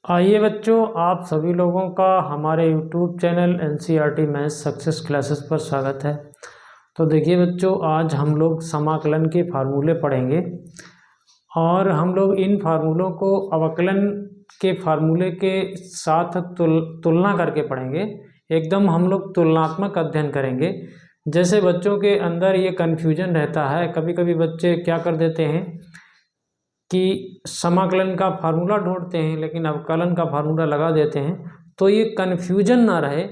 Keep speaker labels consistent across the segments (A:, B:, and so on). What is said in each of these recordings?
A: आइए बच्चों, आप सभी लोगों का हमारे YouTube channel NCERT maths success classes पर स्वागत है। तो देखिए बच्चों, आज हम लोग समाकलन के फार्मूले पढ़ेंगे और हम लोग इन फार्मूलों को अवकलन के फार्मूले के साथ तुलना करके पढ़ेंगे। एकदम हम लोग तुलनात्मक अध्ययन करेंगे। जैसे बच्चों के अंदर ये कन्फ्यूजन रहता है, कभी कभी बच्चे क्या कर देते हैं कि समाकलन का फार्मूला ढूंढते हैं लेकिन अवकलन का फार्मूला लगा देते हैं, तो ये कन्फ्यूजन ना रहे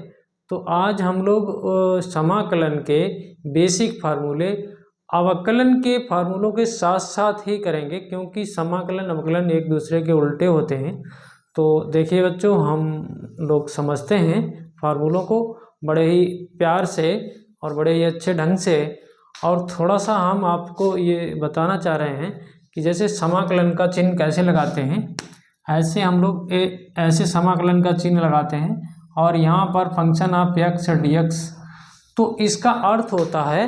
A: तो आज हम लोग समाकलन के बेसिक फार्मूले अवकलन के फार्मूलों के साथ साथ ही करेंगे, क्योंकि समाकलन अवकलन एक दूसरे के उल्टे होते हैं। तो देखिए बच्चों, हम लोग समझते हैं फार्मूलों को बड़े ही प्यार से और बड़े ही अच्छे ढंग से, और थोड़ा सा हम आपको ये बताना चाह रहे हैं कि जैसे समाकलन का चिन्ह कैसे लगाते हैं, ऐसे हम लोग ऐसे समाकलन का चिन्ह लगाते हैं और यहाँ पर फंक्शन ऑफ एक्स dx, तो इसका अर्थ होता है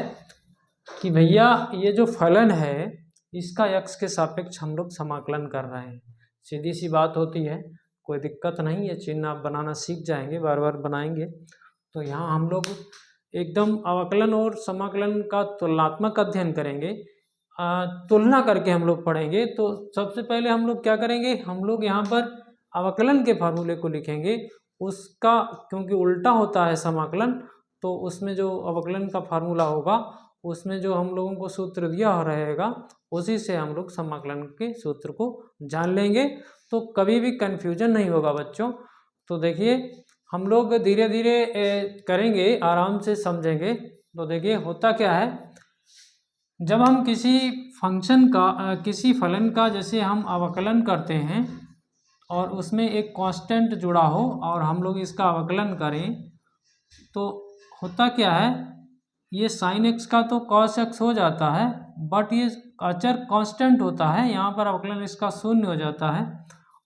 A: कि भैया ये जो फलन है इसका x के सापेक्ष हम लोग समाकलन कर रहे हैं। सीधी सी बात होती है, कोई दिक्कत नहीं है, चिन्ह आप बनाना सीख जाएंगे, बार बार बनाएंगे। तो यहाँ हम लोग एकदम अवकलन और समाकलन का तुलनात्मक अध्ययन करेंगे, तुलना करके हम लोग पढ़ेंगे। तो सबसे पहले हम लोग क्या करेंगे, हम लोग यहाँ पर अवकलन के फार्मूले को लिखेंगे, उसका क्योंकि उल्टा होता है समाकलन, तो उसमें जो अवकलन का फार्मूला होगा उसमें जो हम लोगों को सूत्र दिया रहेगा उसी से हम लोग समाकलन के सूत्र को जान लेंगे, तो कभी भी कन्फ्यूजन नहीं होगा बच्चों। तो देखिए हम लोग धीरे धीरे करेंगे, आराम से समझेंगे। तो देखिए होता क्या है, जब हम किसी फंक्शन का किसी फलन का जैसे हम अवकलन करते हैं और उसमें एक कांस्टेंट जुड़ा हो और हम लोग इसका अवकलन करें, तो होता क्या है, ये साइन एक्स का तो कॉस एक्स हो जाता है, बट ये अचर कांस्टेंट होता है, यहाँ पर अवकलन इसका शून्य हो जाता है।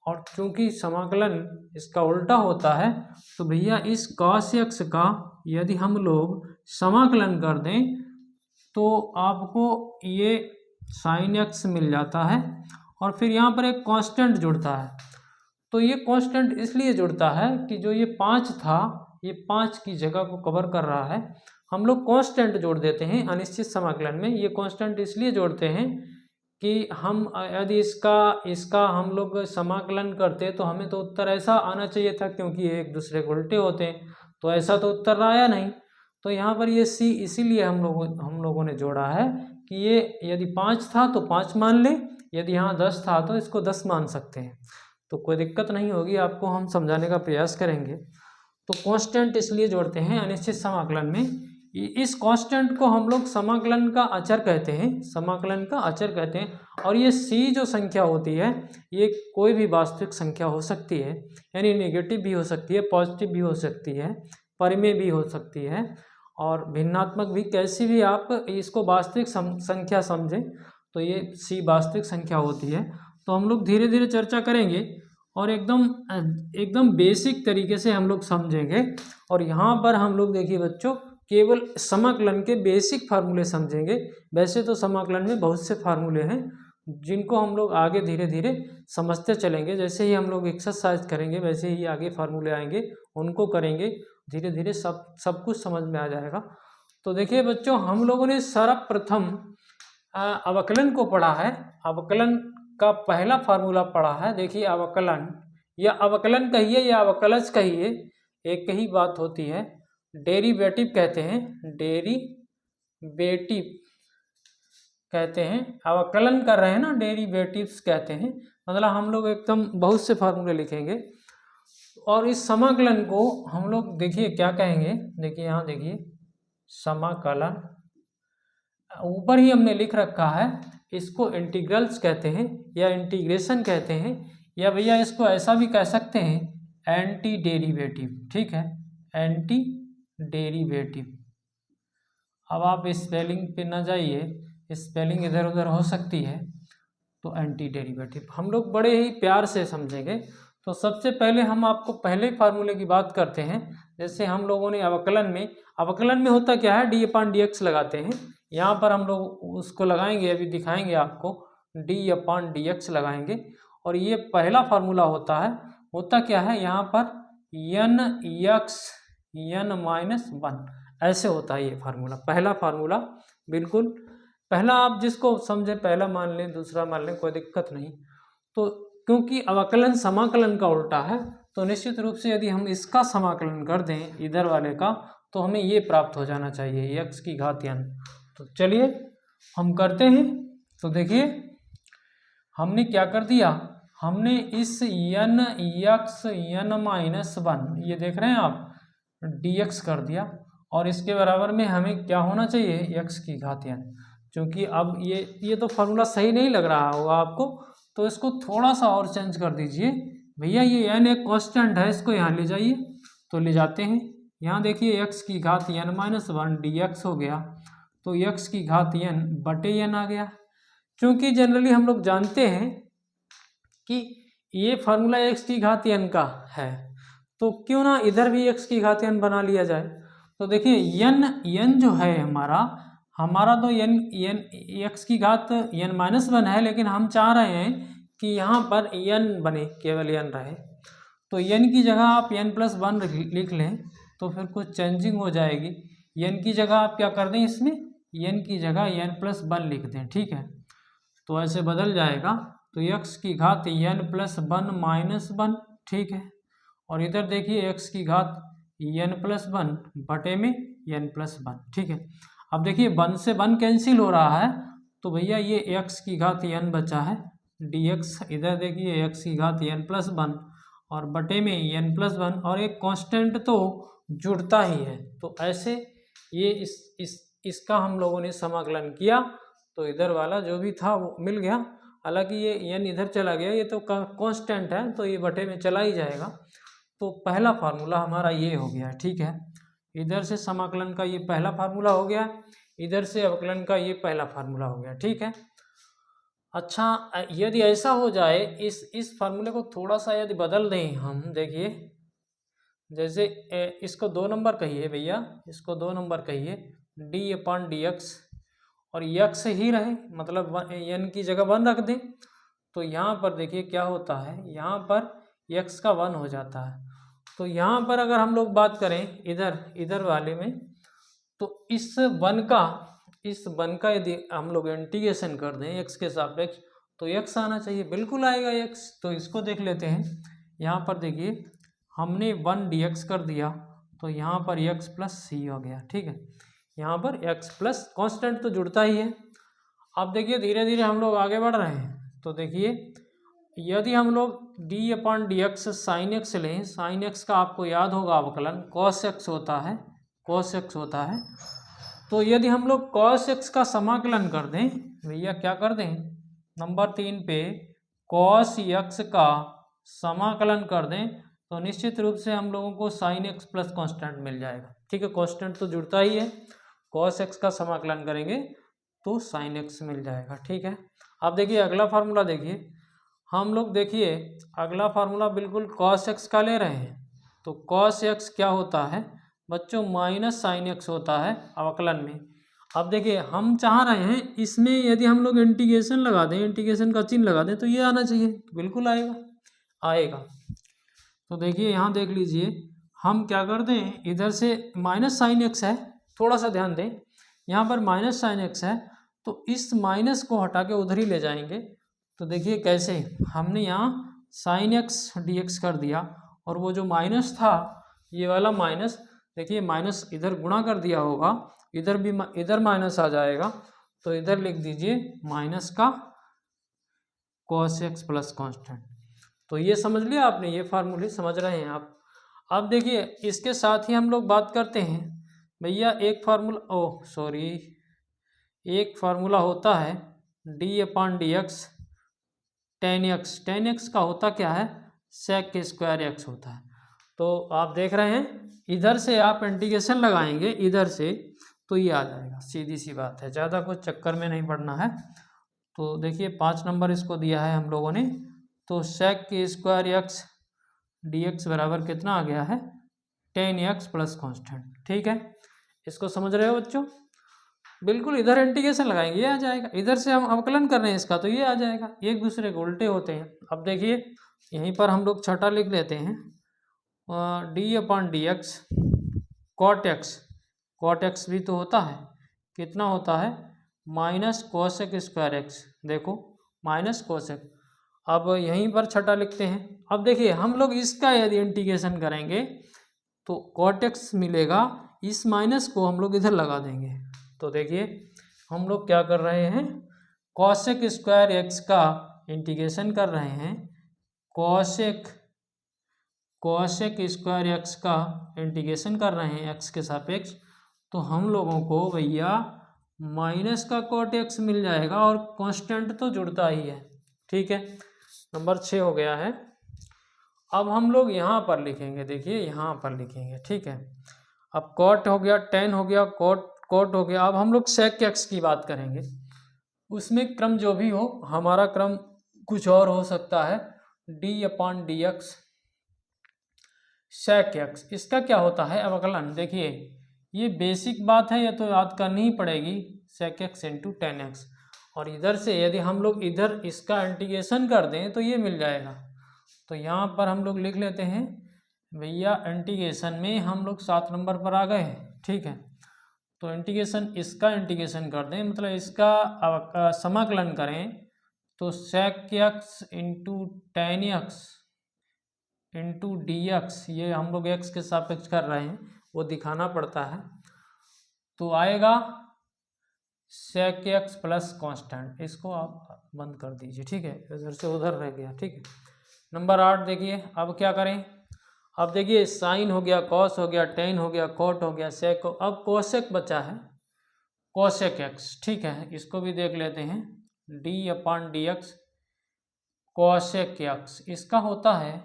A: और चूंकि समाकलन इसका उल्टा होता है, तो भैया इस कॉस एक्स का यदि हम लोग समाकलन कर दें तो आपको ये साइन एक्स मिल जाता है और फिर यहाँ पर एक कांस्टेंट जुड़ता है। तो ये कांस्टेंट इसलिए जुड़ता है कि जो ये 5 था, ये 5 की जगह को कवर कर रहा है। हम लोग कांस्टेंट जोड़ देते हैं अनिश्चित समाकलन में। ये कांस्टेंट इसलिए जोड़ते हैं कि हम यदि इसका हम लोग समाकलन करते तो हमें तो उत्तर ऐसा आना चाहिए था, क्योंकि ये एक दूसरे को उल्टे होते हैं, तो ऐसा तो उत्तर आया नहीं। तो यहाँ पर ये सी इसीलिए हम लोगों ने जोड़ा है कि ये यदि 5 था तो 5 मान ले, यदि यहाँ 10 था तो इसको 10 मान सकते हैं। तो कोई दिक्कत नहीं होगी, आपको हम समझाने का प्रयास करेंगे। तो कांस्टेंट इसलिए जोड़ते हैं अनिश्चित समाकलन में। इस कांस्टेंट को हम लोग समाकलन का अचर कहते हैं, समाकलन का अचर कहते हैं। और ये सी जो संख्या होती है, ये कोई भी वास्तविक संख्या हो सकती है, यानी नेगेटिव भी हो सकती है, पॉजिटिव भी हो सकती है, परिमेय भी हो सकती है और भिन्नात्मक भी, कैसी भी आप इसको वास्तविक संख्या समझें तो ये सी वास्तविक संख्या होती है। तो हम लोग धीरे धीरे चर्चा करेंगे और एकदम बेसिक तरीके से हम लोग समझेंगे। और यहाँ पर हम लोग देखिए बच्चों, केवल समाकलन के बेसिक फार्मूले समझेंगे। वैसे तो समाकलन में बहुत से फार्मूले हैं जिनको हम लोग आगे धीरे धीरे समझते चलेंगे। जैसे ही हम लोग एक्सरसाइज करेंगे वैसे ही आगे फार्मूले आएंगे, उनको करेंगे, धीरे धीरे सब कुछ समझ में आ जाएगा। तो देखिए बच्चों, हम लोगों ने सर्वप्रथम अवकलन को पढ़ा है। अवकलन का पहला फार्मूला पढ़ा है। देखिए अवकलन या अवकलन कहिए या अवकलज कहिए, एक ही बात होती है। डेरिवेटिव कहते हैं, डेरिवेटिव कहते हैं। अवकलन कर रहे हैं ना, डेरिवेटिव्स कहते हैं। मतलब हम लोग एकदम बहुत से फार्मूले लिखेंगे और इस समाकलन को हम लोग देखिए क्या कहेंगे। देखिए यहाँ देखिए समाकलन, ऊपर ही हमने लिख रखा है, इसको इंटीग्रल्स कहते हैं या इंटीग्रेशन कहते हैं, या भैया इसको ऐसा भी कह सकते हैं एंटी डेरिवेटिव। ठीक है, एंटी डेरिवेटिव। अब आप स्पेलिंग पे ना जाइए, स्पेलिंग इधर उधर हो सकती है। तो एंटी डेरिवेटिव हम लोग बड़े ही प्यार से समझेंगे। तो सबसे पहले हम आपको पहले फार्मूले की बात करते हैं। जैसे हम लोगों ने अवकलन में होता क्या है, d/dx लगाते हैं। यहाँ पर हम लोग उसको लगाएंगे, अभी दिखाएंगे आपको, d/dx लगाएंगे और ये पहला फार्मूला होता है। होता क्या है यहाँ पर n x n-1 ऐसे होता है ये फार्मूला, पहला फार्मूला। बिल्कुल पहला आप जिसको समझे पहला मान लें, दूसरा मान लें, कोई दिक्कत नहीं। तो क्योंकि अवकलन समाकलन का उल्टा है, तो निश्चित रूप से यदि हम इसका समाकलन कर दें इधर वाले का, तो हमें ये प्राप्त हो जाना चाहिए x की घात n। तो चलिए हम करते हैं। तो देखिए हमने क्या कर दिया, हमने इस n x n-1 ये देख रहे हैं आप dx कर दिया, और इसके बराबर में हमें क्या होना चाहिए x की घात n। क्योंकि अब ये तो फार्मूला सही नहीं लग रहा होगा आपको, तो इसको थोड़ा सा और चेंज कर दीजिए भैया। ये n एक कांस्टेंट है, इसको यहाँ ले जाइए। तो ले जाते हैं, यहाँ देखिए x की घात n-1 dx हो गया, तो x की घात n बटे n आ गया। क्योंकि जनरली हम लोग जानते हैं कि ये फार्मूला x की घात n का है, तो क्यों ना इधर भी x की घात n बना लिया जाए। तो देखिए n जो है हमारा तो n x की घात n-1 है, लेकिन हम चाह रहे हैं कि यहाँ पर n बने, केवल n रहे। तो n की जगह आप n+1 लिख लें, तो फिर कुछ चेंजिंग हो जाएगी। n की जगह आप क्या कर दें, इसमें n की जगह n+1 लिख दें, ठीक है। तो ऐसे बदल जाएगा, तो x की घात n+1 -1, ठीक है। और इधर देखिए x की घात n+1 बटे में n+1, ठीक है। अब देखिए 1 से 1 कैंसिल हो रहा है, तो भैया ये x की घात n बचा है dx। इधर देखिए x की घात n+1 और बटे में n+1, और एक कांस्टेंट तो जुड़ता ही है। तो ऐसे ये इसका हम लोगों ने समाकलन किया, तो इधर वाला जो भी था वो मिल गया। हालांकि ये n इधर चला गया, ये तो कांस्टेंट है, तो ये बटे में चला ही जाएगा। तो पहला फार्मूला हमारा ये हो गया, ठीक है। इधर से समाकलन का ये पहला फार्मूला हो गया, इधर से अवकलन का ये पहला फार्मूला हो गया, ठीक है। अच्छा, यदि ऐसा हो जाए, इस फार्मूले को थोड़ा सा यदि बदल दें हम, देखिए जैसे इसको 2 नंबर कहिए भैया, इसको 2 नंबर कहिए, d/dx, और x ही रहे, मतलब n की जगह 1 रख दें। तो यहाँ पर देखिए क्या होता है, यहाँ पर x का 1 हो जाता है। तो यहाँ पर अगर हम लोग बात करें इधर वाले में, तो इस 1 का यदि हम लोग इंटीग्रेशन कर दें x के सापेक्ष, तो x आना चाहिए, बिल्कुल आएगा x। तो इसको देख लेते हैं। यहाँ पर देखिए हमने 1 dx कर दिया, तो यहाँ पर x + c हो गया, ठीक है। यहाँ पर x प्लस कांस्टेंट तो जुड़ता ही है। अब देखिए धीरे धीरे हम लोग आगे बढ़ रहे हैं। तो देखिए यदि हम लोग d/dx sin x लें, sin x का आपको याद होगा अवकलन cos x होता है। तो यदि हम लोग cos x का समाकलन कर दें, भैया क्या कर दें, नंबर 3 पे cos x का समाकलन कर दें, तो निश्चित रूप से हम लोगों को sin x प्लस कांस्टेंट मिल जाएगा, ठीक है। कांस्टेंट तो जुड़ता ही है, cos x का समाकलन करेंगे तो sin x मिल जाएगा, ठीक है। अब देखिए अगला फार्मूला देखिए, हम लोग देखिए अगला फार्मूला बिल्कुल cos x का ले रहे हैं। तो cos x क्या होता है बच्चों, -sin x होता है अवकलन में। अब देखिए हम चाह रहे हैं इसमें यदि हम लोग इंटीग्रेशन लगा दें, इंटीग्रेशन का चिन्ह लगा दें, तो ये आना चाहिए, बिल्कुल आएगा। तो देखिए यहाँ देख लीजिए, हम क्या कर दें, इधर से -sin x है, थोड़ा सा ध्यान दें, यहाँ पर -sin x है, तो इस माइनस को हटा के उधर ही ले जाएंगे। तो देखिए कैसे, हमने यहाँ sin x dx कर दिया, और वो जो माइनस था ये वाला माइनस, देखिए माइनस इधर गुणा कर दिया होगा, इधर माइनस आ जाएगा, तो इधर लिख दीजिए माइनस का cos x प्लस कांस्टेंट। तो ये समझ लिया आपने, ये फार्मूले समझ रहे हैं आप। अब देखिए इसके साथ ही हम लोग बात करते हैं भैया, एक फार्मूला होता है d/dx tan x का होता क्या है, sec के स्क्वायर x होता है। तो आप देख रहे हैं इधर से आप इंटीग्रेशन लगाएंगे इधर से, तो ये आ जाएगा, सीधी सी बात है, ज़्यादा कुछ चक्कर में नहीं पड़ना है। तो देखिए 5 नंबर इसको दिया है हम लोगों ने, तो sec के स्क्वायर x dx बराबर कितना आ गया है, tan x प्लस कांस्टेंट, ठीक है। इसको समझ रहे हो बच्चों, बिल्कुल इधर इंटीग्रेशन लगाएंगे ये आ जाएगा, इधर से हम अवकलन कर रहे हैं इसका, तो ये आ जाएगा, एक दूसरे के उल्टे होते हैं। अब देखिए यहीं पर हम लोग छठा लिख लेते हैं, d upon d x cot x. Cot x भी तो होता है, कितना होता है माइनस कोसेक स्क्वायर एक्स। देखो माइनस कोसेक। अब यहीं पर छठा लिखते हैं। अब देखिए हम लोग इसका यदि इंटीग्रेशन करेंगे तो कॉट एक्स मिलेगा, इस माइनस को हम लोग इधर लगा देंगे। तो देखिए हम लोग क्या कर रहे हैं, कोसेक स्क्वायर एक्स का इंटीग्रेशन कर रहे हैं, कोसेक स्क्वायर एक्स का इंटीग्रेशन कर रहे हैं एक्स के सापेक्ष। तो हम लोगों को भैया माइनस का कॉट एक्स मिल जाएगा और कांस्टेंट तो जुड़ता ही है। ठीक है, नंबर 6 हो गया है। अब हम लोग यहाँ पर लिखेंगे, देखिए यहाँ पर लिखेंगे। ठीक है, अब कॉट हो गया, टेन हो गया, कॉट हो गया। अब हम लोग सेक एक्स की बात करेंगे, उसमें क्रम जो भी हो, हमारा क्रम कुछ और हो सकता है, d upon d x sec x. इसका क्या होता है अवकलन, देखिए ये बेसिक बात है, ये तो याद करनी ही पड़ेगी, sec x into tan x. और इधर से यदि हम लोग इधर इसका इंटीग्रेशन कर दें तो ये मिल जाएगा। तो यहाँ पर हम लोग लिख लेते हैं भैया, इंटीग्रेशन में हम लोग 7 नंबर पर आ गए हैं। ठीक है, तो इंटीग्रेशन, इसका इंटीग्रेशन कर दें, मतलब इसका समाकलन करें, तो sec x into tan x into d x, ये हम लोग एक्स के सापेक्ष कर रहे हैं, वो दिखाना पड़ता है। तो आएगा सेक एक्स प्लस कांस्टेंट। इसको आप बंद कर दीजिए। ठीक है, इधर से उधर रह गया। ठीक है, नंबर 8 देखिए, अब क्या करें। अब देखिए साइन हो गया, कॉस हो गया, टेन हो गया, कॉट हो गया, सेक हो, अब कोसेक बचा है, कोसेक एक्स। ठीक है, इसको भी देख लेते हैं, d upon d x cosec x. इसका होता है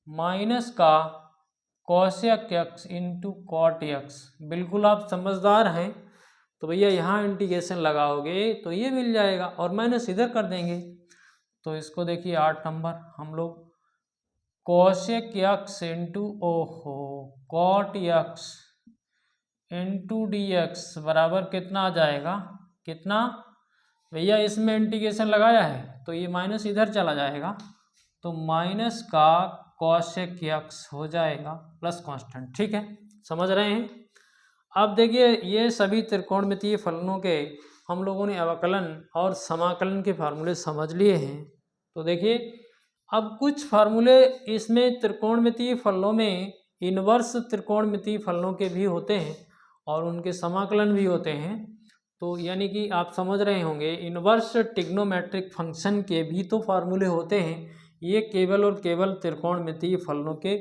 A: माइनस का cosec x into cot x. बिल्कुल आप समझदार हैं, तो भैया यहाँ इंटीग्रेशन लगाओगे तो ये मिल जाएगा और माइनस इधर कर देंगे। तो इसको देखिए 8 नंबर, हम लोग कोसेक एक्स इंटू ओहो cot x into d x बराबर कितना आ जाएगा, कितना भैया, इसमें इंटीग्रेशन लगाया है तो ये माइनस इधर चला जाएगा, तो माइनस का कोसेक एक्स हो जाएगा प्लस कांस्टेंट। ठीक है, समझ रहे हैं। अब देखिए ये सभी त्रिकोणमितीय फलनों के हम लोगों ने अवकलन और समाकलन के फार्मूले समझ लिए हैं। तो देखिए अब कुछ फार्मूले इसमें त्रिकोणमितीय फलनों में इनवर्स त्रिकोणमितीय फलनों के भी होते हैं और उनके समाकलन भी होते हैं। तो यानी कि आप समझ रहे होंगे इनवर्स ट्रिग्नोमेट्रिक फंक्शन के भी तो फार्मूले होते हैं। ये केवल और केवल त्रिकोणमितीय फलनों के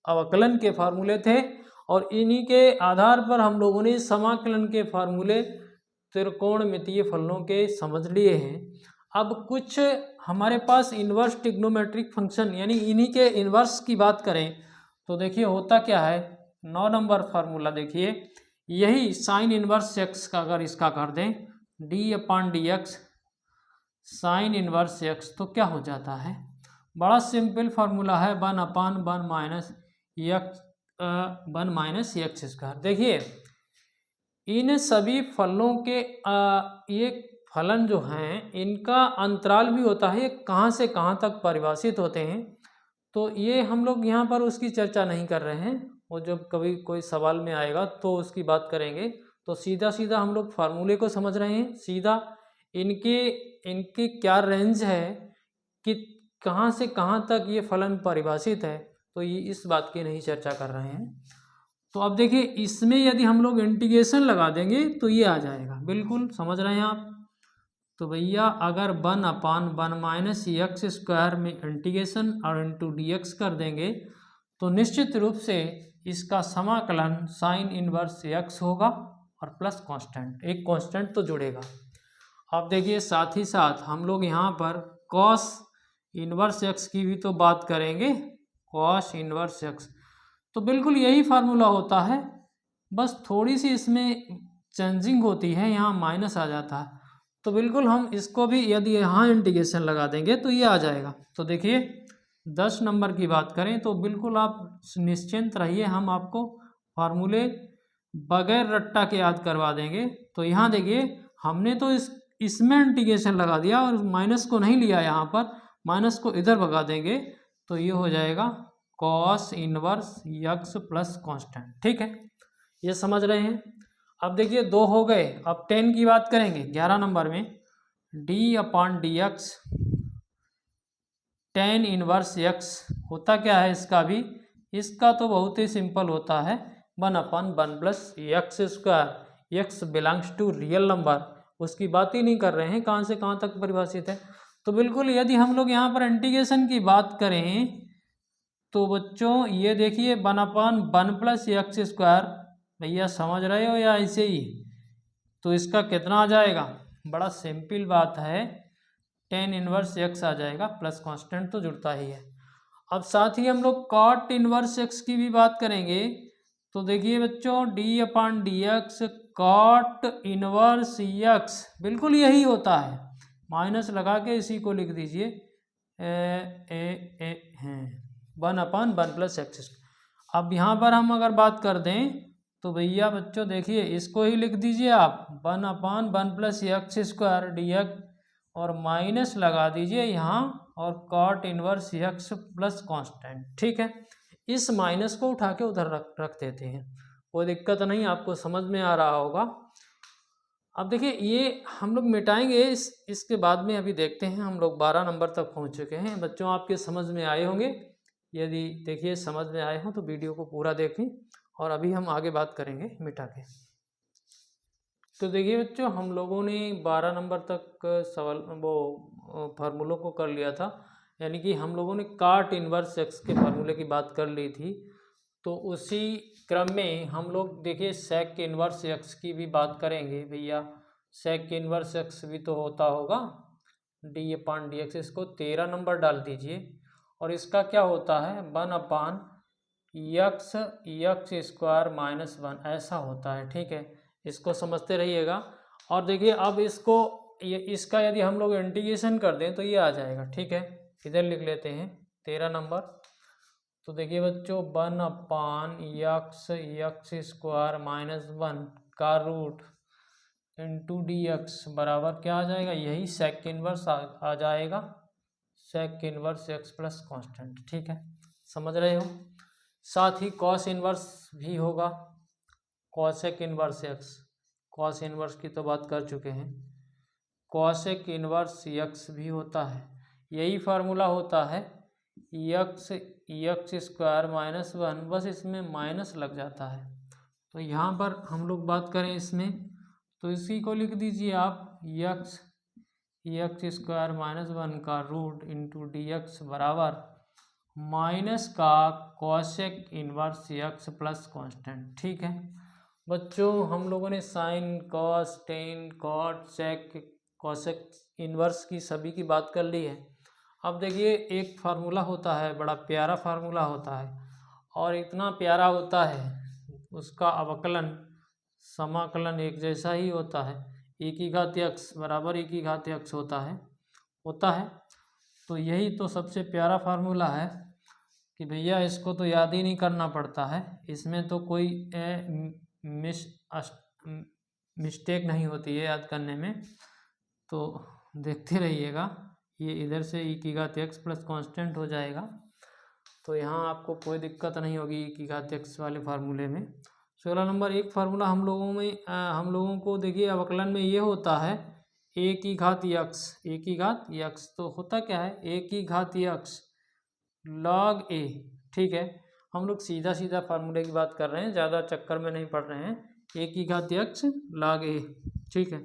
A: अवकलन के फार्मूले थे और इन्हीं के आधार पर हम लोगों ने समाकलन के फार्मूले त्रिकोणमितीय फलनों के समझ लिए हैं। अब कुछ हमारे पास इनवर्स ट्रिग्नोमेट्रिक फंक्शन यानी इन्हीं के इनवर्स की बात करें तो देखिए होता क्या है, 9 नंबर फार्मूला देखिए, यही साइन इनवर्स एक्स का अगर इसका कर दें D upon d x sine inverse x, तो क्या हो जाता है, बड़ा सिंपल फार्मूला है, 1 अपॉन 1 माइनस एक्स स्क्वायर। देखिए इन सभी फलों के ये फलन जो हैं इनका अंतराल भी होता है, ये कहाँ से कहाँ तक परिभाषित होते हैं, तो ये हम लोग यहाँ पर उसकी चर्चा नहीं कर रहे हैं, वो जब कभी कोई सवाल में आएगा तो उसकी बात करेंगे। तो सीधा सीधा हम लोग फार्मूले को समझ रहे हैं, सीधा इनके क्या रेंज है कि कहाँ से कहाँ तक ये फलन परिभाषित है, तो ये इस बात की नहीं चर्चा कर रहे हैं। तो अब देखिए इसमें यदि हम लोग इंटीग्रेशन लगा देंगे तो ये आ जाएगा, बिल्कुल समझ रहे हैं आप। तो भैया अगर 1 अपॉन 1 माइनस एक्स स्क्वायर में इंटीग्रेशन और इंटू डी एक्स कर देंगे तो निश्चित रूप से इसका समाकलन साइन इनवर्स एक्स होगा और प्लस कांस्टेंट, एक कांस्टेंट तो जुड़ेगा। अब देखिए साथ ही साथ हम लोग यहाँ पर कॉस इनवर्स एक्स की भी तो बात करेंगे, कॉस इनवर्स एक्स, तो बिल्कुल यही फार्मूला होता है, बस थोड़ी सी इसमें चेंजिंग होती है, यहाँ माइनस आ जाता है। तो बिल्कुल हम इसको भी यदि यहाँ इंटीग्रेशन लगा देंगे तो ये आ जाएगा। तो देखिए 10 नंबर की बात करें तो बिल्कुल आप निश्चिंत रहिए, हम आपको फार्मूले बगैर रट्टा के याद करवा देंगे। तो यहाँ देखिए हमने तो इसमें इंटीग्रेशन लगा दिया और माइनस को नहीं लिया, यहाँ पर माइनस को इधर भगा देंगे तो ये हो जाएगा cos inverse x plus constant. ठीक है, ये समझ रहे हैं। अब देखिए 2 हो गए, अब 10 की बात करेंगे 11 नंबर में। D upon d x tan inverse x होता क्या है इसका भी, इसका तो बहुत ही सिंपल होता है 1/1 plus x square. X belongs to real number, उसकी बात ही नहीं कर रहे हैं, कहाँ से कहाँ तक परिभाषित है। तो बिल्कुल यदि हम लोग यहाँ पर इंटीग्रेशन की बात करें तो बच्चों ये देखिए 1/1 प्लस यक्स स्क्वायर, भैया समझ रहे हो या ऐसे ही। तो इसका कितना आ जाएगा, बड़ा सिंपल बात है, टेन इनवर्स एक्स आ जाएगा, प्लस कांस्टेंट तो जुड़ता ही है। अब साथ ही हम लोग कॉट इनवर्स एक्स की भी बात करेंगे। तो देखिए बच्चों d upon d x cot inverse x बिल्कुल यही होता है, माइनस लगा के इसी को लिख दीजिए हैं 1/1 प्लस एक्स। अब यहाँ पर हम अगर बात कर दें तो भैया बच्चों देखिए इसको ही लिख दीजिए आप 1/1 plus x square d x और माइनस लगा दीजिए यहाँ और cot inverse x plus constant. ठीक है, इस माइनस को उठा के उधर रख देते हैं, कोई दिक्कत नहीं, आपको समझ में आ रहा होगा। अब देखिए ये हम लोग मिटाएंगे इसके बाद में, अभी देखते हैं। हम लोग 12 नंबर तक पहुंच चुके हैं बच्चों, आपके समझ में आए होंगे। यदि देखिए समझ में आए हों तो वीडियो को पूरा देखें, और अभी हम आगे बात करेंगे मिटा के। तो देखिए बच्चों हम लोगों ने 12 नंबर तक सवाल फार्मूलों को कर लिया था, यानी कि हम लोगों ने काट इनवर्स एक्स के फार्मूले की बात कर ली थी। तो उसी क्रम में हम लोग देखिए सेक इनवर्स एक्स की भी बात करेंगे। भैया सेक इनवर्स एक्स भी तो होता होगा डी अपॉन डी एक्स, इसको 13 नंबर डाल दीजिए, और इसका क्या होता है 1/x स्क्वायर -1 ऐसा होता है। ठीक है, इसको समझते रहिएगा। और देखिए अब इसका यदि हम लोग इंटीग्रेशन कर दें तो ये आ जाएगा। ठीक है, इधर लिख लेते हैं 13 नंबर। तो देखिए बच्चों 1/x स्क्वायर -1 का रूट इंटू डी एक्स बराबर क्या आ जाएगा, यही सेक इनवर्स आ जाएगा, sec inverse x plus constant. ठीक है, समझ रहे हो। साथ ही कॉस इनवर्स भी होगा, cosec inverse x, cos inverse की तो बात कर चुके हैं, कॉसेक इनवर्स एक्स भी होता है, यही फार्मूला होता है एक्स स्क्वायर -1, बस इसमें माइनस लग जाता है। तो यहाँ पर हम लोग बात करें इसमें, तो इसी को लिख दीजिए आप एक्स स्क्वायर -1 का रूट इंटू डी एक्स बराबर माइनस का cosec inverse x plus constant. ठीक है बच्चों, हम लोगों ने sine cos tan cot sec cosec inverse की सभी की बात कर ली है। अब देखिए एक फार्मूला होता है, बड़ा प्यारा फार्मूला होता है, और इतना प्यारा होता है उसका अवकलन समाकलन एक जैसा ही होता है, e की घात x बराबर e की घात x होता है। तो यही तो सबसे प्यारा फार्मूला है कि भैया इसको तो याद ही नहीं करना पड़ता है, इसमें तो कोई मिस्टेक नहीं होती है याद करने में। तो देखते रहिएगा, ये इधर से e की घात x प्लस कांस्टेंट हो जाएगा, तो यहाँ आपको कोई दिक्कत नहीं होगी e की घात x वाले फार्मूले में। 16 नंबर एक फार्मूला हम लोगों को देखिए अवकलन में ये होता है a की घात x, तो होता क्या है a की घात x log a। ठीक है, हम लोग सीधा सीधा फार्मूले की बात कर रहे हैं, ज़्यादा चक्कर में नहीं पड़ रहे हैं, a की घात x log a। ठीक है,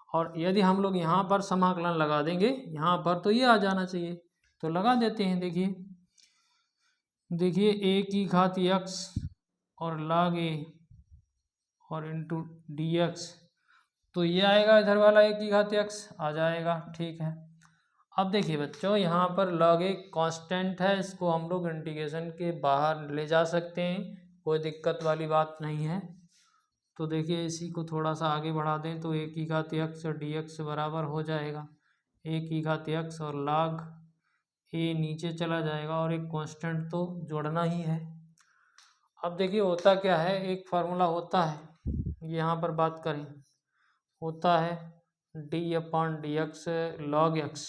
A: और यदि हम लोग यहाँ पर समाकलन लगा देंगे, यहाँ पर तो ये आ जाना चाहिए, तो लगा देते हैं। देखिए a की घात x और log a और इंटू डी एक्स, तो ये आएगा इधर वाला a की घात x आ जाएगा। ठीक है, अब देखिए बच्चों यहाँ पर log a कांस्टेंट है, इसको हम लोग इंटीग्रेशन के बाहर ले जा सकते हैं, कोई दिक्कत वाली बात नहीं है। तो देखिए इसी को थोड़ा सा आगे बढ़ा दें तो a की घात x और डी एक्स बराबर हो जाएगा a की घात x और log a नीचे चला जाएगा, और एक कांस्टेंट तो जोड़ना ही है। अब देखिए होता क्या है, एक फार्मूला होता है, यहाँ पर बात करें होता है d upon d x log x,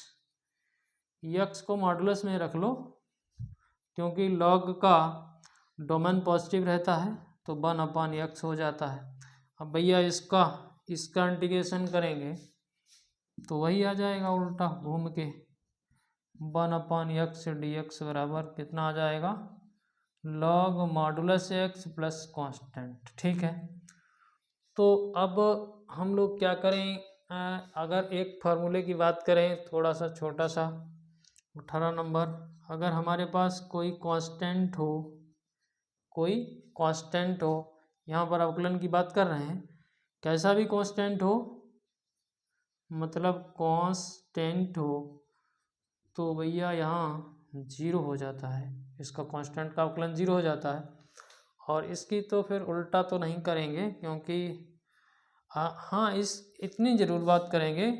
A: x को मॉडुलस में रख लो क्योंकि लॉग का डोमेन पॉजिटिव रहता है तो 1/x हो जाता है। अब भैया इसका इंटीग्रेशन करेंगे तो वही आ जाएगा उल्टा घूम के 1/x dx बराबर कितना आ जाएगा, log modulus x plus constant. ठीक है, तो अब हम लोग क्या करें, अगर एक फार्मूले की बात करें थोड़ा सा छोटा सा 18 नंबर, अगर हमारे पास कोई कांस्टेंट हो, यहाँ पर अवकलन की बात कर रहे हैं, कैसा भी कांस्टेंट हो, मतलब कांस्टेंट हो, तो भैया यहाँ 0 हो जाता है, इसका कांस्टेंट का अवकलन 0 हो जाता है। और इसकी तो फिर उल्टा तो नहीं करेंगे, क्योंकि हाँ इतनी ज़रूर बात करेंगे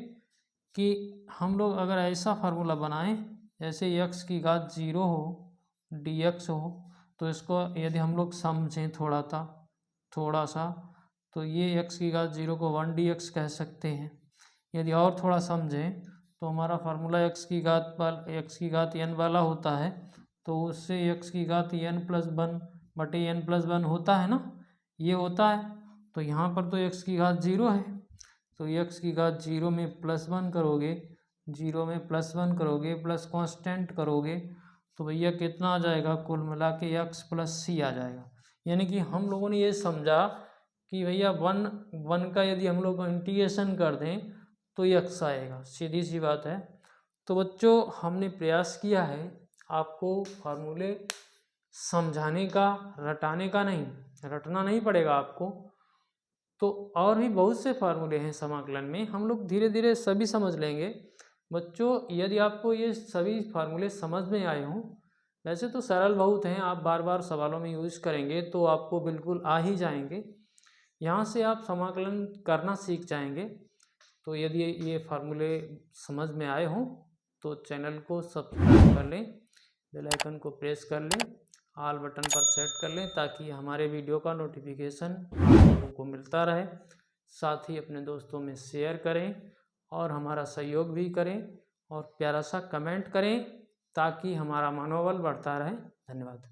A: कि हम लोग अगर ऐसा फार्मूला बनाएं जैसे x की घात 0 हो dx हो, तो इसको यदि हम लोग समझें थोड़ा सा तो ये x की घात 0 को 1 dx कह सकते हैं। यदि और थोड़ा समझें तो हमारा फार्मूला x की घात n वाला होता है, तो उससे x की घात n+1/n+1 होता है ना, ये होता है। तो यहाँ पर तो x की घात 0 है, तो x की घात 0 में +1 करोगे, 0 में +1 करोगे प्लस कांस्टेंट करोगे तो भैया कितना आ जाएगा, कुल मिला के x + c आ जाएगा। यानी कि हम लोगों ने ये समझा कि भैया वन का यदि हम लोग इंटीग्रेशन कर दें तो x आएगा, सीधी सी बात है। तो बच्चों हमने प्रयास किया है आपको फार्मूले समझाने का, रटाने का नहीं, रटना नहीं पड़ेगा आपको। तो और भी बहुत से फार्मूले हैं समाकलन में, हम लोग धीरे धीरे सभी समझ लेंगे। बच्चों यदि आपको ये सभी फार्मूले समझ में आए हों, वैसे तो सरल बहुत हैं, आप बार बार सवालों में यूज करेंगे तो आपको बिल्कुल आ ही जाएंगे, यहाँ से आप समाकलन करना सीख जाएंगे। तो यदि ये फार्मूले समझ में आए हों तो चैनल को सब्सक्राइब कर लें, बेल आइकन को प्रेस कर लें, ऑल बटन पर सेट कर लें ताकि हमारे वीडियो का नोटिफिकेशन आप लोगों को मिलता रहे। साथ ही अपने दोस्तों में शेयर करें और हमारा सहयोग भी करें और प्यारा सा कमेंट करें ताकि हमारा मनोबल बढ़ता रहे। धन्यवाद।